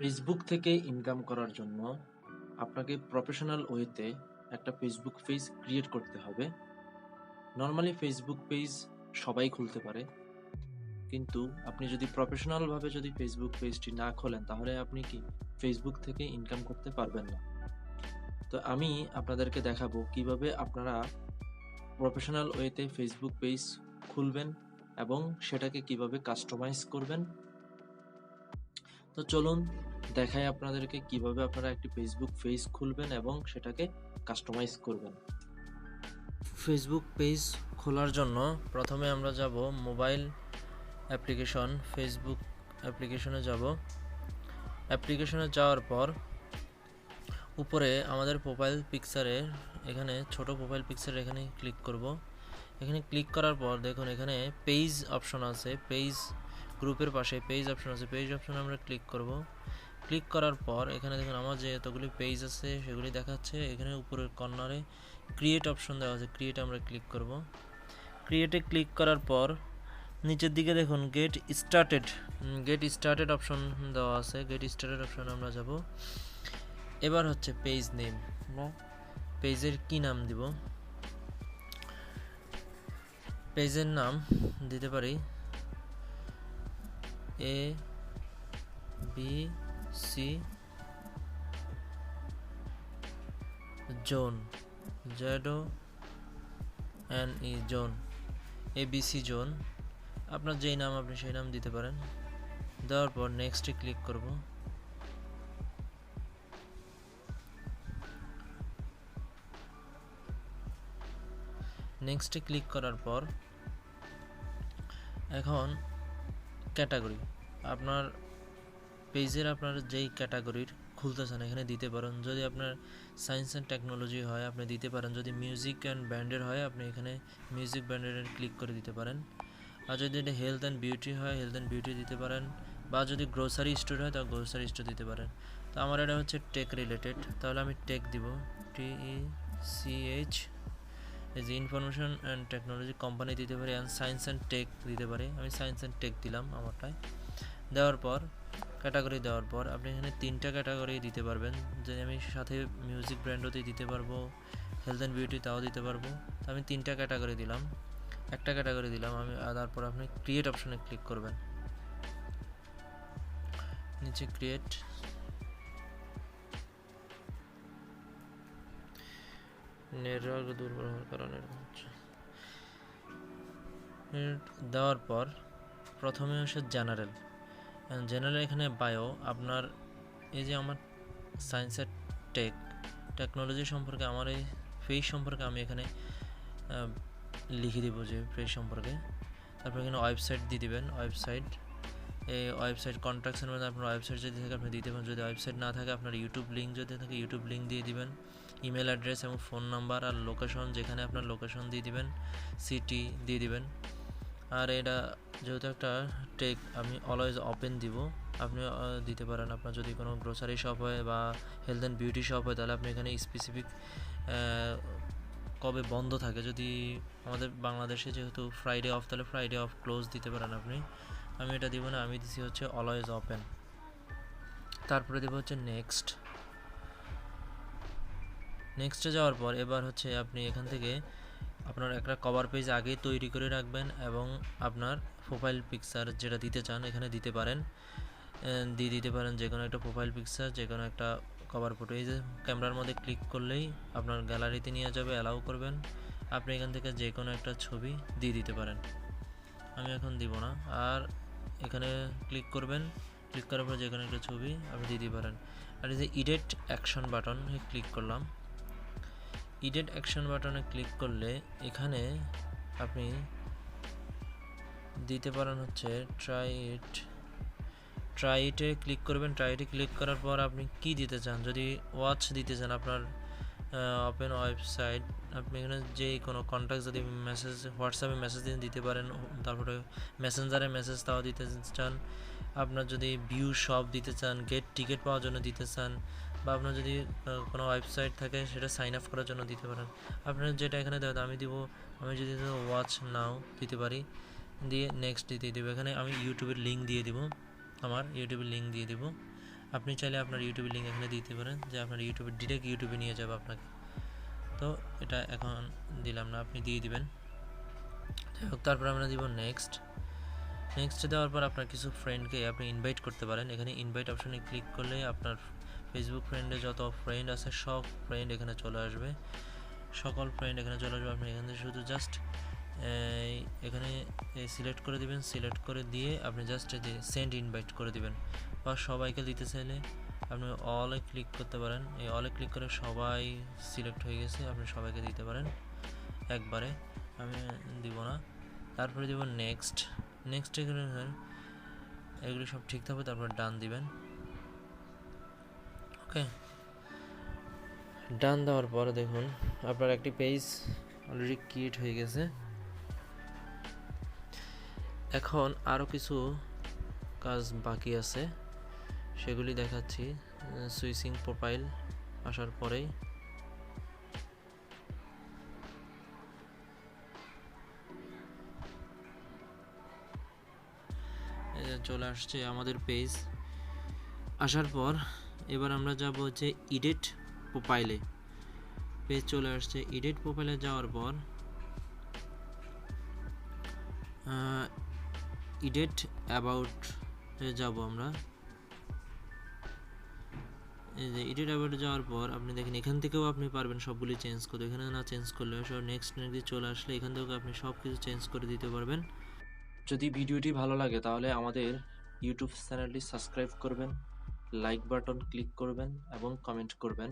Facebook থেকে income করার জন্য আপনাকে প্রফেশনাল ওয়েতে একটা ফেসবুক পেজ ক্রিয়েট করতে হবে। নরমালি ফেসবুক পেজ সবাই খুলতে পারে, কিন্তু আপনি যদি প্রফেশনালভাবে যদি ফেসবুক পেজটি না খোলেন তাহলে আপনি কি ফেসবুক থেকে ইনকাম করতে পারবেন না। তো আমি আপনাদেরকে দেখাবো কিভাবে আপনারা প্রফেশনাল ওয়েতে ফেসবুক পেজ খুলবেন এবং সেটাকে কিভাবে কাস্টমাইজ করবেন। তো চলুন দেখাই আপনাদেরকে কিভাবে আপনারা একটি ফেসবুক পেজ খুলবেন এবং সেটাকে কাস্টমাইজ করবেন। ফেসবুক পেজ খোলার জন্য প্রথমে আমরা যাব মোবাইল অ্যাপ্লিকেশন, ফেসবুক অ্যাপ্লিকেশনে যাব। অ্যাপ্লিকেশনে যাওয়ার পর উপরে আমাদের প্রোফাইল পিকচারের এখানে ছোট প্রোফাইল পিকচার এখানে ক্লিক করব। এখানে ক্লিক করার পর দেখুন এখানে পেজ অপশন আছে, পেজ গ্রুপের পাশে পেজ অপশন আছে, পেজ অপশনে আমরা ক্লিক করব। ক্লিক করার পর এখানে দেখুন আমার যে এতগুলি পেজ আছে সেগুলি দেখাচ্ছে। এখানে উপরের কর্নারে ক্রিয়েট অপশন দেওয়া আছে, ক্রিয়েট আমরা ক্লিক করব। ক্রিয়েটে ক্লিক করার পর নিচের দিকে দেখুন গেট স্টার্টেড অপশন দেওয়া আছে, গেট স্টার্টেড অপশন আমরা যাব। এবার হচ্ছে পেজ নেম, আমরা পেজের কি নাম দিব, পেজের নাম দিতে পারি ABC zone, ZONE zone, ABC zone. আপনার যেই নাম আপনি সেই নাম দিতে পারেন। দেওয়ার পর নেক্সটে ক্লিক করব। নেক্সটে ক্লিক করার পর এখন ক্যাটাগরি, আপনার পেজের আপনার যেই ক্যাটাগরির খুলতে চান এখানে দিতে পারেন। যদি আপনার সায়েন্স অ্যান্ড টেকনোলজি হয় আপনি দিতে পারেন, যদি মিউজিক অ্যান্ড ব্যান্ডের হয় আপনি এখানে মিউজিক ব্যান্ডের ক্লিক করে দিতে পারেন, আর যদি এটা হেলথ অ্যান্ড বিউটি হয় হেলথ অ্যান্ড বিউটি দিতে পারেন, বা যদি গ্রোসারি স্টোর হয় তাহলে গ্রোসারি স্টোর দিতে পারেন। তো আমার এটা হচ্ছে টেক রিলেটেড, তাহলে আমি টেক দিব, TECH, এই যে ইনফরমেশন অ্যান্ড টেকনোলজি কোম্পানি দিতে পারি, অ্যান্ড সায়েন্স অ্যান্ড টেক দিতে পারি। আমি সায়েন্স অ্যান্ড টেক দিলাম আমারটায়। দেওয়ার পর ক্যাটাগরি দেওয়ার পর আপনি এখানে 3টা ক্যাটাগরি দিতে পারবেন, যে আমি সাথে মিউজিক ব্র্যান্ডও দিতে পারবো, হেলথ অ্যান্ড বিউটি তাও দিতে পারবো। তো আমি 3টা ক্যাটাগরি দিলাম, একটা ক্যাটাগরি দিলাম আমি। তারপর আপনি ক্রিয়েট অপশনে ক্লিক করবেন, নিচে ক্রিয়েট, নেটওয়ার্ক দুর্বল হওয়ার কারণে দেওয়ার পর প্রথমে আসে জেনারেল। এখানে বায়ো, আপনার এই যে আমার সায়েন্স অ্যান্ড টেকনোলজি সম্পর্কে আমার এই পেজ সম্পর্কে আমি এখানে লিখে দেবো যে পেজ সম্পর্কে। তারপর এখানে ওয়েবসাইট দিয়ে দেবেন, এই ওয়েবসাইট কন্ট্যাক্টসের মধ্যে আপনার ওয়েবসাইট যদি থাকে আপনি দিতে পারেন, যদি ওয়েবসাইট না থাকে আপনার ইউটিউব লিঙ্ক যদি থাকে ইউটিউব লিঙ্ক দিয়ে দিবেন, ইমেল অ্যাড্রেস এবং ফোন নাম্বার আর লোকেশন, যেখানে আপনার লোকেশন দিয়ে দিবেন, সিটি দিয়ে দিবেন। আর এটা যেহেতু একটা টেক আমি অলওয়েজ ওপেন দিব, আপনি দিতে পারেন। আপনার যদি কোনো গ্রোসারি শপ হয় বা হেলথ অ্যান্ড বিউটি শপ হয় তাহলে আপনি এখানে স্পেসিফিক কবে বন্ধ থাকে, যদি আমাদের বাংলাদেশে যেহেতু ফ্রাইডে অফ তাহলে ফ্রাইডে অফ ক্লোজ দিতে পারেন আপনি। আমি এটা দিব না, আমি দিছি হচ্ছে অলওয়েজ ওপেন। তারপরে দেবো হচ্ছে নেক্সটে যাওয়ার পর এবার হচ্ছে আপনি এখান থেকে আপনার একটা কভার পেজ আগেই তৈরি করে রাখবেন এবং আপনার প্রোফাইল পিকচার যেটা দিতে চান এখানে দিতে পারেন, দিতে পারেন যে কোনো একটা প্রোফাইল পিকচার, যে কোনো একটা কভার ফটো। এই যে ক্যামেরার মধ্যে ক্লিক করলেই আপনার গ্যালারিতে নিয়ে যাবে, অ্যালাউ করবেন, আপনি এখান থেকে যে কোনো একটা ছবি দিয়ে দিতে পারেন। আমি এখন দিব না, আর এখানে ক্লিক করবেন, ক্লিক করার পর যে কোনো একটা ছবি আপনি দিতে পারেন। আর এই যে এডিট অ্যাকশন বাটন ক্লিক করলাম, এডিট অ্যাকশন বাটনে ক্লিক করলে এখানে আপনি দিতে পারেন হচ্ছে ট্রাই ইটে ক্লিক করবেন। ট্রাই ইটে ক্লিক করার পর আপনি কি দিতে চান, যদি ওয়াচ দিতে চান আপনার ওপেন ওয়েবসাইট, আপনি এখানে যে কোনো কন্ট্যাক্ট যদি মেসেজ হোয়াটসঅ্যাপে মেসেজ দিতে পারেন, তারপরে মেসেঞ্জারে মেসেজ তাও দিতে চান, আপনার যদি ভিউ শপ দিতে চান, গেট টিকিট পাওয়ার জন্য দিতে চান, বা আপনার যদি কোনো ওয়েবসাইট থাকে সেটা সাইন আপ করার জন্য দিতে পারেন। আপনার যেটা এখানে দেওয়া আমি যদি ওয়াচ নাও দিতে পারি, দিয়ে নেক্সট দিয়ে দেবো। এখানে আমি ইউটিউবের লিঙ্ক দিয়ে দিব, আমার ইউটিউবের লিঙ্ক দিয়ে দিব। আপনি চাইলে আপনার ইউটিউবের লিঙ্ক এখানে দিতে পারেন, যে আপনার ইউটিউবে ডিরেক্ট ইউটিউবে নিয়ে যাবে আপনাকে। তো এটা এখন দিলাম না, আপনি দিয়ে দিবেন। যাই হোক, তারপর আমরা দিব নেক্সট। নেক্সট দেওয়ার পর আপনার কিছু ফ্রেন্ডকে আপনি ইনভাইট করতে পারেন। এখানে ইনভাইট অপশনে ক্লিক করলে আপনার ফেসবুক ফ্রেন্ডে যত ফ্রেন্ড আছে সব ফ্রেন্ড এখানে চলে আসবে, সকল ফ্রেন্ড এখানে চলে আসবে। আপনি এখান থেকে শুধু জাস্ট এখানে সিলেক্ট করে দিবেন, সিলেক্ট করে দিয়ে আপনি জাস্ট সেন্ড ইনভাইট করে দিবেন। বা সবাইকে দিতে চাইলে আপনি অলে ক্লিক করতে পারেন, এই অলে ক্লিক করে সবাই সিলেক্ট হয়ে গেছে, আপনি সবাইকে দিতে পারেন একবারে, আমি দিব না। তারপরে দিব নেক্সট। নেক্সট এগুলো সব ঠিক থাকবে, তারপর ডান দিবেন। ওকে, ডান দেওয়ার পরে দেখুন আপনার একটি পেজ অলরেডি ক্রিয়েট হয়ে গেছে। এখন আরও কিছু কাজ বাকি আছে, সেগুলি দেখাচ্ছি। সুইচিং প্রোফাইল আসার পরেই চলে আসছে আমাদের পেজ। আসার পর এবার আমরা যাব হচ্ছে এডিট প্রোফাইলে। পেজ চলে আসছে, এডিট প্রোফাইলে যাওয়ার পর এডিট অ্যাবাউট যাব আমরা। এই যে এডিট অ্যাবাউটে যাওয়ার পর আপনি দেখেন এখান থেকেও আপনি পারবেন সবগুলি চেঞ্জ করতে, এখানে না চেঞ্জ করলে সব নেক্সট নেক্সট চলে আসলে এখান থেকেও আপনি সব কিছু চেঞ্জ করে দিতে পারবেন। যদি ভিডিওটি ভালো লাগে তাহলে আমাদের ইউটিউব চ্যানেলটি সাবস্ক্রাইব করবেন, লাইক বাটন ক্লিক করবেন এবং কমেন্ট করবেন।